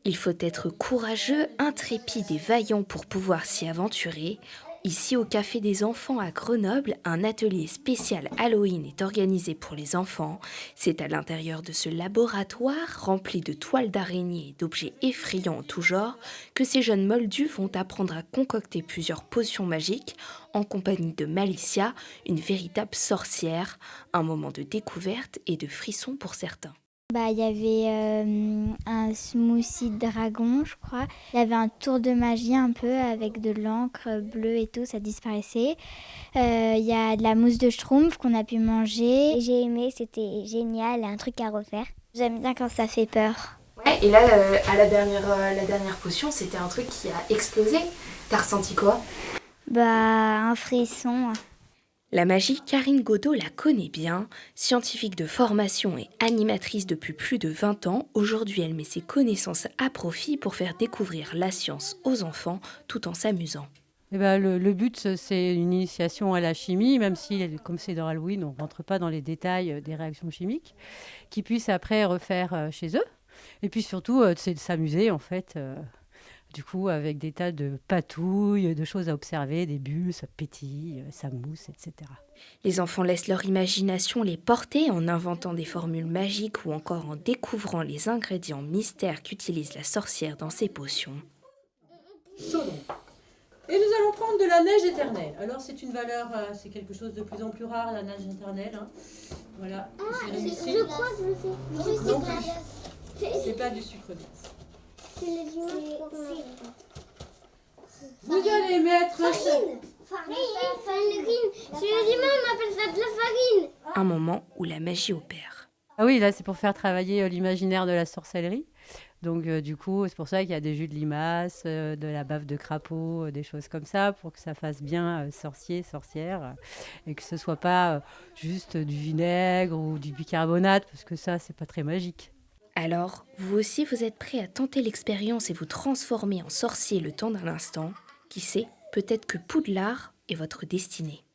Il faut être courageux, intrépide et vaillant pour pouvoir s'y aventurer. Ici, au Café des enfants à Grenoble, un atelier spécial Halloween est organisé pour les enfants. C'est à l'intérieur de ce laboratoire, rempli de toiles d'araignées et d'objets effrayants en tout genre, que ces jeunes moldus vont apprendre à concocter plusieurs potions magiques en compagnie de Malicia, une véritable sorcière. Un moment de découverte et de frisson pour certains. Il y avait un smoothie de dragon, je crois. Il y avait un tour de magie un peu avec de l'encre bleue et tout, ça disparaissait. Il y a de la mousse de schtroumpf qu'on a pu manger. J'ai aimé, c'était génial, un truc à refaire. J'aime bien quand ça fait peur. Ouais, et là, à la dernière potion, c'était un truc qui a explosé. T'as ressenti quoi? Un frisson. La magie, Karine Godot la connaît bien. Scientifique de formation et animatrice depuis plus de 20 ans, aujourd'hui elle met ses connaissances à profit pour faire découvrir la science aux enfants tout en s'amusant. Le but, c'est une initiation à la chimie, même si, comme c'est dans Halloween, on ne rentre pas dans les détails des réactions chimiques, qu'ils puissent après refaire chez eux. Et puis surtout, c'est de s'amuser, en fait, du coup, avec des tas de patouilles, de choses à observer, des bulles, ça pétille, ça mousse, etc. Les enfants laissent leur imagination les porter en inventant des formules magiques ou encore en découvrant les ingrédients mystères qu'utilise la sorcière dans ses potions. Chaudron. Et nous allons prendre de la neige éternelle. Alors c'est une valeur, c'est quelque chose de plus en plus rare, la neige éternelle. Hein. Voilà, j'ai réussi. Je crois que je le sais. Oui, Non plus. C'est pas du sucre glace. C'est les Vous allez mettre... Farine. Chez les humains, on appelle ça de la farine. Un moment où la magie opère. Ah oui, là, c'est pour faire travailler l'imaginaire de la sorcellerie. Donc, du coup, c'est pour ça qu'il y a des jus de limace, de la bave de crapaud, des choses comme ça, pour que ça fasse bien sorcier, sorcière, et que ce soit pas juste du vinaigre ou du bicarbonate, parce que ça, c'est pas très magique. Alors, vous aussi, vous êtes prêt à tenter l'expérience et vous transformer en sorcier le temps d'un instant? Qui sait, peut-être que Poudlard est votre destinée.